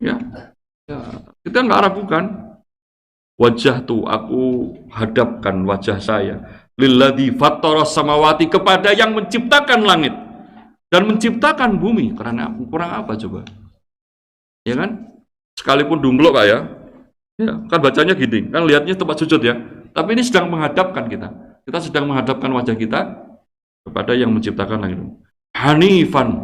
Ya, ya. Kita nggak ragukan. Wajah tuh aku hadapkan wajah saya lilladzi fattaras samawati, kepada yang menciptakan langit dan menciptakan bumi. Karena aku kurang apa coba? Ya kan? Sekalipun dunglok Pak ya. Ya, kan bacanya gini, kan lihatnya tempat sujud ya. Tapi ini sedang menghadapkan kita. Kita sedang menghadapkan wajah kita kepada yang menciptakan langit. Hanifan,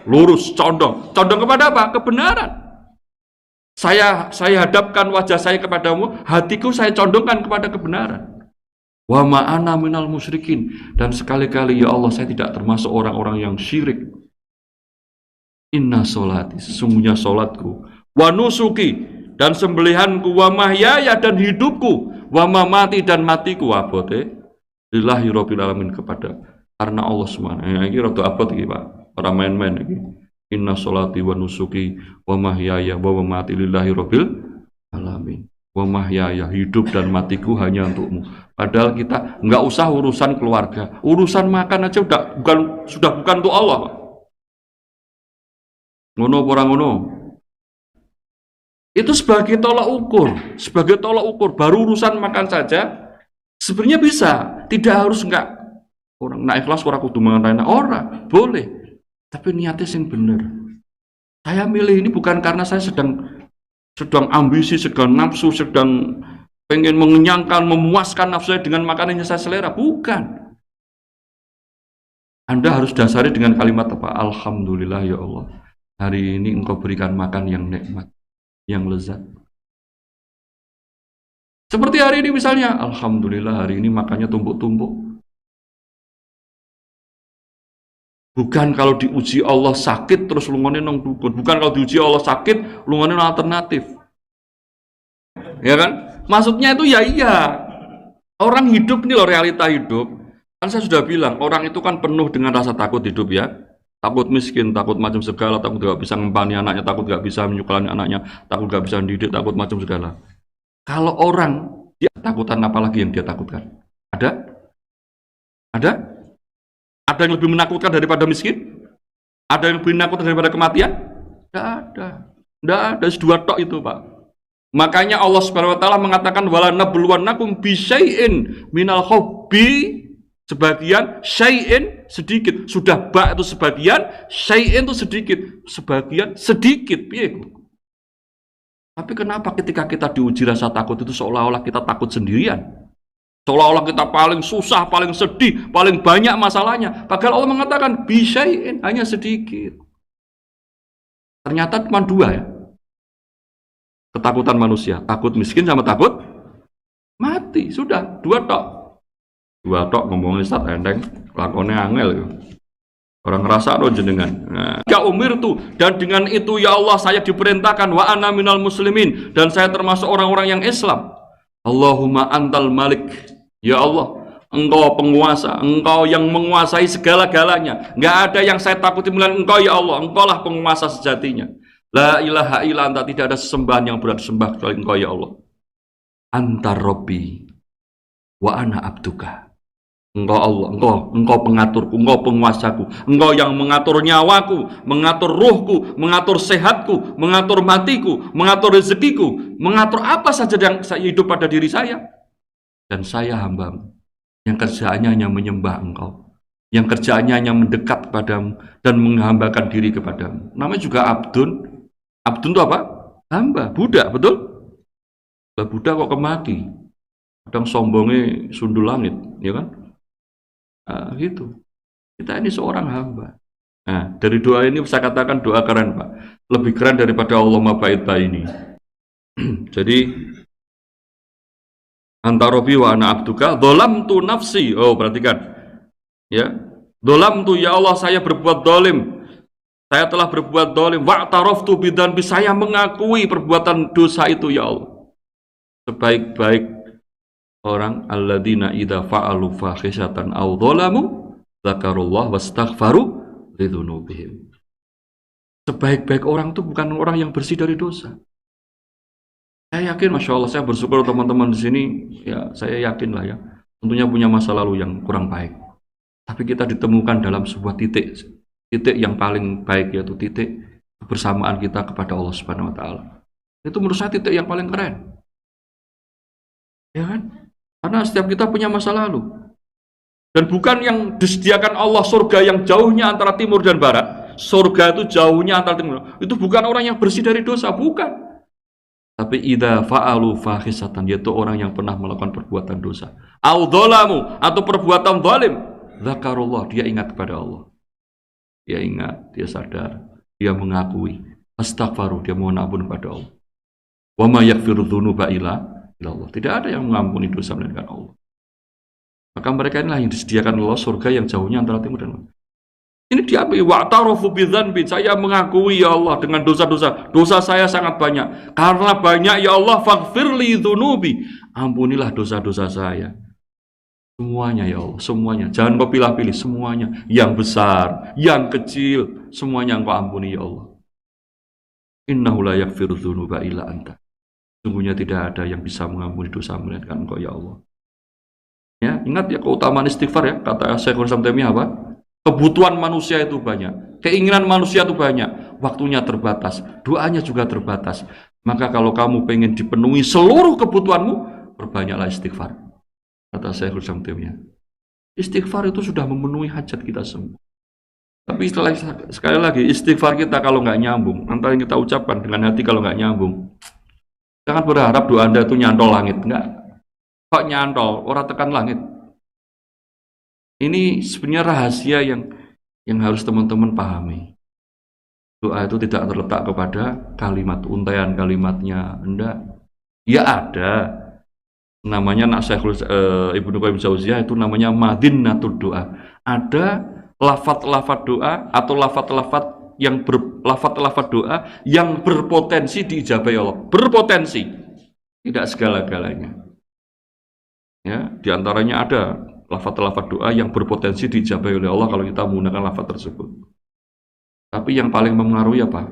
lurus, condong. Condong kepada apa? Kebenaran. Saya hadapkan wajah saya kepadamu, hatiku saya condongkan kepada kebenaran. Wa ma'ana minal musyrikin, dan sekali-kali ya Allah saya tidak termasuk orang-orang yang syirik. Inna sholati, sesungguhnya sholatku, wa nusuki, dan sembelihanku, wa mahyaya, dan hidupku, wa mamati, dan matiku, abote lillahi rabbil alamin, kepada karena Allah SWT. Ini rada abot iki Pak, ora main-main iki. Inna sholati wa nusuki wa mahyaya wa mamati lillahi rabbil alamin. Wa mahyaya, hidup dan matiku hanya untukmu. Padahal kita nggak usah urusan keluarga, urusan makan aja sudah bukan untuk Allah Pak. Ngono orang ngono. Itu sebagai tolak ukur, baru urusan makan saja sebenarnya bisa, tidak harus enggak orang nak ikhlas ora kudu mangan ora, boleh. Tapi niatnya sing bener. Saya milih ini bukan karena saya sedang ambisi, sedang nafsu, sedang pengen mengenyangkan, memuaskan nafsu saya dengan makanan yang saya selera, bukan. Anda harus dasari dengan kalimat apa? Alhamdulillah ya Allah, hari ini Engkau berikan makan yang nikmat, yang lezat. Seperti hari ini misalnya, alhamdulillah hari ini makannya tumpuk-tumpuk. Bukan kalau diuji Allah sakit terus lungone nang dukun. Bukan kalau diuji Allah sakit lungone nang alternatif. Ya kan? Maksudnya itu ya iya. Orang hidup ini loh, realita hidup. Kan saya sudah bilang, orang itu kan penuh dengan rasa takut hidup ya. Takut miskin, takut macam segala, takut gak bisa ngempani anaknya, takut gak bisa menyukalani anaknya, takut gak bisa mendidik, takut macam segala. Kalau orang dia takutan, apalagi yang dia takutkan? Ada? Ada? Ada yang lebih menakutkan daripada miskin? Ada yang lebih menakutkan daripada kematian? Tidak ada. Tidak ada, dua tok itu Pak. Makanya Allah Subhanahu wa taala mengatakan wala nabluwannakum bisyai'in minal khawfi, sebagian, syai'in sedikit. Sudah ba itu sebagian, syai'in itu sedikit. Sebagian sedikit. Piye? Tapi kenapa ketika kita diuji rasa takut itu seolah-olah kita takut sendirian? Seolah-olah kita paling susah, paling sedih, paling banyak masalahnya. Padahal Allah mengatakan, bisyai'in, hanya sedikit. Ternyata cuma dua ya. Ketakutan manusia. Takut miskin sama takut mati. Sudah, dua tok. Dua tok ngomongin Ustaz Endeng. Lakonnya angel. Orang ngerasa loh jenengan. Nah, ya umir tuh. Dan dengan itu ya Allah saya diperintahkan. Wa ana minal muslimin. Dan saya termasuk orang-orang yang Islam. Allahumma antal malik. Ya Allah, Engkau penguasa, Engkau yang menguasai segala-galanya. Nggak ada yang saya takuti melainkan Engkau ya Allah. Engkau lah penguasa sejatinya. La ilaha illa anta, tidak ada sesembahan yang berat disembah kecuali Engkau ya Allah. Antar Rabbi wa ana abduka. Engkau Allah, Engkau pengaturku, Engkau penguasaku. Engkau yang mengatur nyawaku, mengatur ruhku, mengatur sehatku, mengatur matiku, mengatur rezekiku, mengatur apa saja yang hidup pada diri saya. Dan saya hambamu, yang kerjaannya hanya menyembah Engkau, yang kerjaannya hanya mendekat kepadamu dan menghambakan diri kepadamu. Namanya juga abdun. Abdun itu apa? Hamba, budak, betul? Lah budak kok kemaki? Kadang sombongnya sundul langit, ya kan? Nah, gitu. Kita ini seorang hamba. Nah, dari doa ini saya katakan doa keren Pak. Lebih keren daripada Allahumma ba'id ini. Jadi Antarobi wa ana abduka dholamtu nafsi. Oh, perhatikan ya, dholamtu ya Allah saya berbuat dolim, saya telah berbuat dolim. Wa'taraftu bidzanbi, saya mengakui perbuatan dosa itu ya Allah. Sebaik-baik orang alladzina idza fa'alu fahisatan aw dhalamu dzakarullah wastaghfaru lidzunubihim. Sebaik-baik orang itu bukan orang yang bersih dari dosa. Saya yakin, Masya Allah, saya bersyukur teman-teman di sini, ya saya yakin lah ya, tentunya punya masa lalu yang kurang baik. Tapi kita ditemukan dalam sebuah titik yang paling baik, yaitu titik kebersamaan kita kepada Allah Subhanahu wa taala. Itu menurut saya titik yang paling keren. Ya kan? Karena setiap kita punya masa lalu. Dan bukan yang disediakan Allah surga yang jauhnya antara timur dan barat. Surga itu jauhnya antara timur. Itu bukan orang yang bersih dari dosa, bukan. Tapi idza fa'alu fahisatan, yaitu orang yang pernah melakukan perbuatan dosa. Au dzalamu, atau perbuatan zalim. Zakarullah, dia ingat kepada Allah. Dia ingat, dia sadar, dia mengakui. Astaghfaru, dia mohon ampun kepada Allah. Wa ma yaghfiru dzunuba illa Allah. Tidak ada yang mengampuni dosa melainkan Allah. Maka mereka inilah yang disediakan Allah surga yang jauhnya antara timur dan barat. Ini diakui, wa'tarafu bidzanbi, saya mengakui ya Allah dengan dosa-dosa. Dosa saya sangat banyak. Karena banyak ya Allah, faghfirli dzunubi. Ampunilah dosa-dosa saya. Semuanya ya Allah, semuanya. Jangan kau pilih-pilih, semuanya. Yang besar, yang kecil, semuanya engkau ampuni ya Allah. Innahu la yaghfiru dzunuba illa anta. Sungguhnya tidak ada yang bisa mengampuni dosa melainkan engkau ya Allah. Ya, ingat ya keutamaan istighfar ya, kata Syekhul Islam Taimiyah apa? Kebutuhan manusia itu banyak, keinginan manusia itu banyak, waktunya terbatas, doanya juga terbatas. Maka kalau kamu pengen dipenuhi seluruh kebutuhanmu, perbanyaklah istighfar. Kata Syekhul Islam Taimiyah. Istighfar itu sudah memenuhi hajat kita semua. Tapi sekali lagi, istighfar kita kalau nggak nyambung, antara yang kita ucapkan dengan hati kalau nggak nyambung, jangan berharap doa Anda itu nyantol langit, enggak. Kok nyantol, orang tekan langit. Ini sebenarnya rahasia yang harus teman-teman pahami. Doa itu tidak terletak kepada kalimat, untaian kalimatnya, enggak. Ya ada. Namanya Syekhul Ibnu Qayyim Jauziyah itu namanya madinnatud doa. Ada lafaz-lafaz doa atau lafaz-lafaz lafaz doa yang berpotensi diijabahi Allah. Berpotensi. Tidak segala-galanya. Ya, diantaranya ada lafaz-lafaz doa yang berpotensi diijabahi oleh Allah kalau kita menggunakan lafaz tersebut. Tapi yang paling mempengaruhi apa?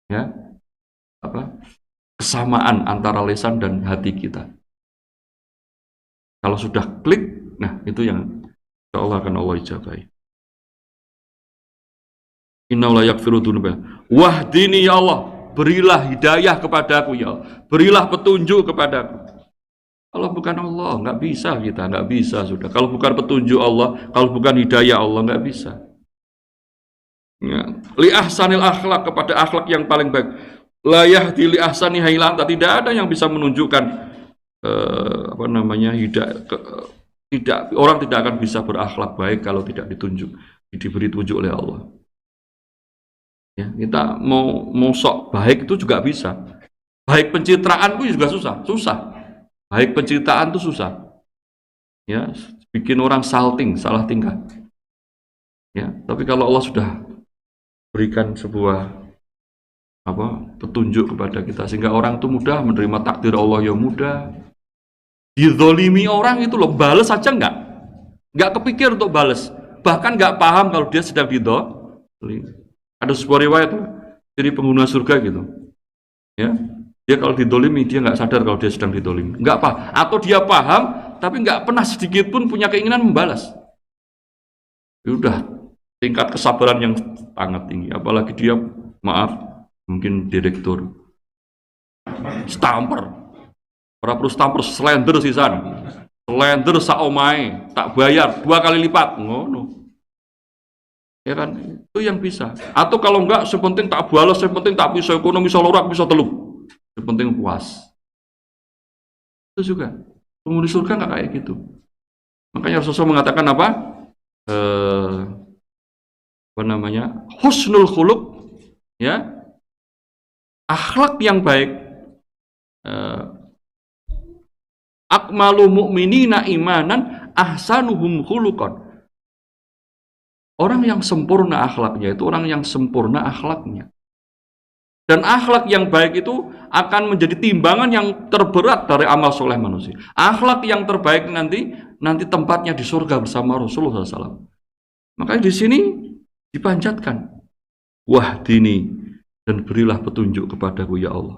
Ya, apa? Kesamaan antara lisan dan hati kita. Kalau sudah klik, nah itu yang insya Allah akan Allah ijabahi. Inna la yaghfiru dzunuba. Wahdini ya Allah, berilah hidayah kepadaku ya Allah. Berilah petunjuk kepadaku. Kalau bukan Allah, nggak bisa kita, nggak bisa sudah. Kalau bukan petunjuk Allah, kalau bukan hidayah Allah, nggak bisa. Ya. Li ahsanil akhlak, kepada akhlak yang paling baik. La yahdi li ahsani hailanta, tidak ada yang bisa menunjukkan orang tidak akan bisa berakhlak baik kalau tidak diberi tunjuk oleh Allah. Ya, kita mau sok baik itu juga bisa. Baik pencitraan itu juga susah. Baik penciptaan itu susah, ya, bikin orang salting, salah tingkah, ya. Tapi kalau Allah sudah berikan sebuah petunjuk kepada kita, sehingga orang itu mudah menerima takdir Allah, ya mudah. Dizolimi orang itu loh, bales aja nggak kepikir untuk bales, bahkan nggak paham kalau dia sedang dizolimi. Ada sebuah riwayat jadi pengguna surga gitu, ya. Dia kalau didolimi, dia nggak sadar kalau dia sedang didolimi. Nggak paham. Atau dia paham, tapi nggak pernah sedikit pun punya keinginan membalas. Udah, tingkat kesabaran yang sangat tinggi. Apalagi dia, maaf, mungkin direktur. Stamper. Para perlu stamper, slender sisan. Slender saomai, tak bayar, 2 kali lipat. Ngono. Ya kan, itu yang bisa. Atau kalau nggak, sepenting tak balas, sepenting tak bisa ekonomi, bisa lorak, bisa teluk. Yang penting puas. Itu juga penghuni surga nggak kayak gitu. Makanya Rasulullah mengatakan apa? Husnul khuluq, ya, akhlak yang baik. Akmalu mu'minina imanan ahsanuhum khuluqan. Orang yang sempurna akhlaknya itu orang yang sempurna akhlaknya. Dan akhlak yang baik itu akan menjadi timbangan yang terberat dari amal soleh manusia. Akhlak yang terbaik nanti tempatnya di surga bersama Rasulullah SAW. Makanya di sini dipanjatkan, wahdini, dan berilah petunjuk kepadaku ya Allah,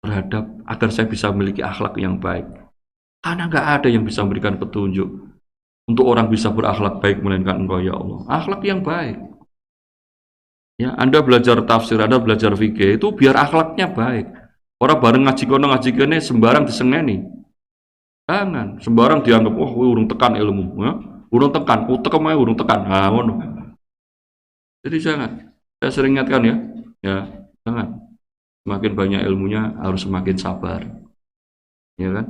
terhadap agar saya bisa memiliki akhlak yang baik. Karena nggak ada yang bisa memberikan petunjuk untuk orang bisa berakhlak baik melainkan Engkau ya Allah. Akhlak yang baik. Ya, Anda belajar tafsir, Anda belajar fikih itu biar akhlaknya baik. Orang bareng ngaji kono ngaji kene sembarang disengeni. Jangan sembarang dianggap urung tekan ilmu, ya. Urung tekan, utek ae urung tekan. Nah, ngono. Jadi jangan. Saya sering ingatkan ya. Ya, jangan. Semakin banyak ilmunya harus semakin sabar. Ya kan?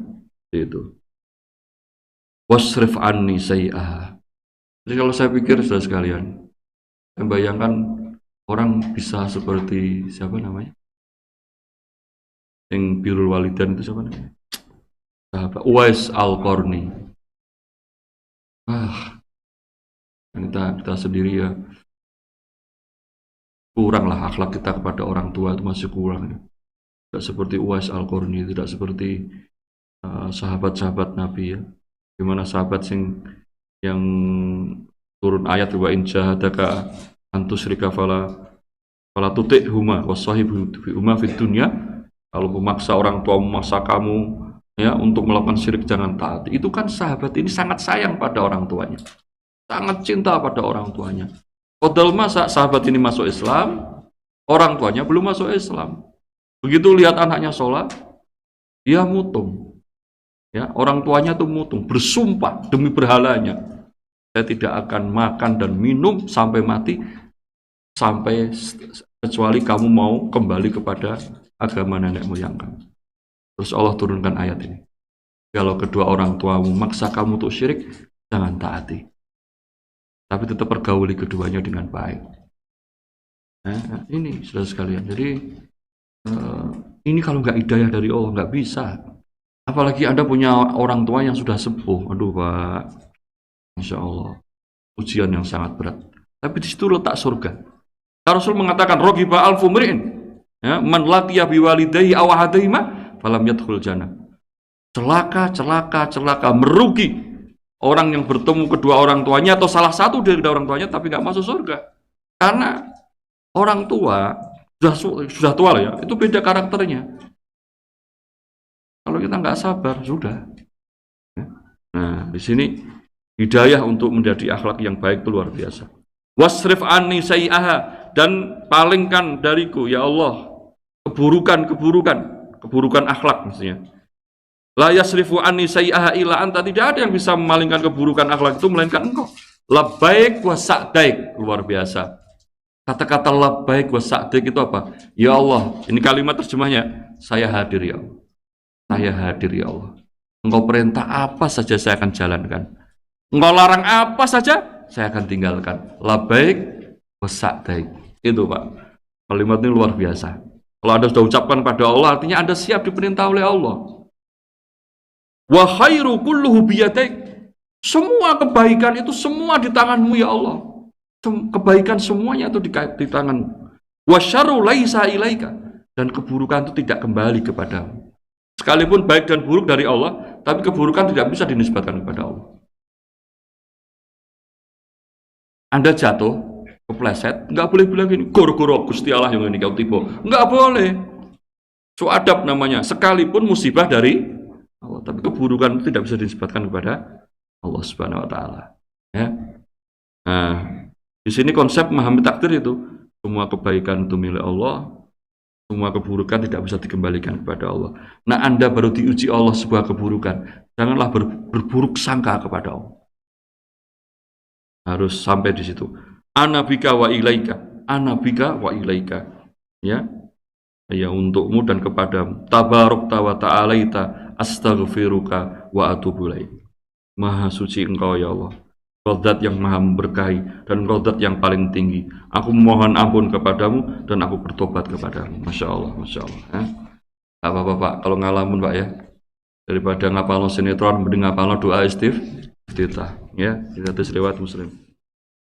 Itu. Wasrif anni sayi'ah. Jadi kalau saya pikir sudah sekalian, saya bayangkan orang bisa seperti siapa namanya? Yang birrul walidain itu siapa namanya? Sahabat Uwais Al-Qarni. Kita sendiri ya kurang lah akhlak kita kepada orang tua itu masih kurang ya. Tidak seperti Uwais Al-Qarni, tidak seperti sahabat-sahabat Nabi ya. Gimana sahabat yang turun ayat wa in jahadaka antusyrika fala tutik huma wasahibu huma fid dunya. Kalau memaksa orang tua, memaksa kamu ya untuk melakukan syirik, jangan taat. Itu kan sahabat ini sangat sayang pada orang tuanya, sangat cinta pada orang tuanya. Padahal masa sahabat ini masuk Islam, orang tuanya belum masuk Islam. Begitu lihat anaknya sholat, dia mutung. Ya, orang tuanya tuh mutung, bersumpah demi berhalanya, saya tidak akan makan dan minum sampai mati, sampai kecuali kamu mau kembali kepada agama nenek moyang kamu. Terus Allah turunkan ayat ini. Kalau kedua orang tuamu maksa kamu untuk syirik, jangan taati. Tapi tetap pergauli keduanya dengan baik. Nah, ini saudara sekalian. Jadi ini kalau nggak hidayah dari Allah nggak bisa. Apalagi Anda punya orang tua yang sudah sepuh. Aduh Pak, Insya Allah ujian yang sangat berat. Tapi di situ letak surga. Rasul mengatakan rogiba al-fumri'in, ya, man latiya biwalidayhi aw ahadihima falam yadkhul jannah. Celaka, merugi orang yang bertemu kedua orang tuanya atau salah satu dari orang tuanya tapi nggak masuk surga. Karena orang tua sudah tua ya, itu beda karakternya. Kalau kita nggak sabar, sudah. Nah, di sini hidayah untuk menjadi akhlak yang baik itu luar biasa. Wasrif anni sayi'aha, dan palingkan dariku ya Allah keburukan akhlak maksudnya. La yasrifu anni sayi'aha illa anta, tidak ada yang bisa memalingkan keburukan akhlak itu melainkan Engkau. Labbaik wa sa'daik, luar biasa. Kata-kata labbaik wa sa'daik itu apa? Ya Allah, ini kalimat terjemahnya, saya hadir ya Allah. Saya hadir ya Allah. Engkau perintah apa saja saya akan jalankan. Engkau larang apa saja saya akan tinggalkan. Labbaik wa sa'daik. Itu Pak. Kalimat ini luar biasa. Kalau Anda sudah ucapkan pada Allah, artinya Anda siap diperintah oleh Allah. Wa khairu kulluhu biyadaik. Semua kebaikan itu semua di tanganmu ya Allah. Kebaikan semuanya itu di tanganmu. Wa syarru laisa ilaika, dan keburukan itu tidak kembali kepadamu. Sekalipun baik dan buruk dari Allah, tapi keburukan tidak bisa dinisbatkan kepada Allah. Anda jatuh, kepleset, nggak boleh bilang gini, goro-goro Gusti Allah yang ini kau tipu. Nggak boleh. Suadab namanya. Sekalipun musibah dari Allah, tapi keburukan itu tidak bisa dinisbatkan kepada Allah Subhanahu Wa Taala. Ya. Nah, di sini konsep memahami takdir itu, semua kebaikan itu milik Allah. Semua keburukan tidak bisa dikembalikan kepada Allah. Nah, Anda baru diuji Allah sebuah keburukan. Janganlah berburuk sangka kepada Allah. Harus sampai di situ. Anabika wa ilaika. Anabika wa ilaika. Ya. Ya, untukmu dan kepadamu. Tabarokta wa ta'alaita astaghfiruka wa atubu ilaik. Maha suci Engkau ya Allah. Zat yang maha memberkahi dan zat yang paling tinggi. Aku mohon ampun kepadamu dan aku bertobat kepadamu. Masya Allah, Masya Allah. Gak apa-apa Pak, kalau ngalamun Pak ya. Daripada ngapalno sinetron, mending ngapalno doa istiftah. Ya, kita terus lewat Muslim.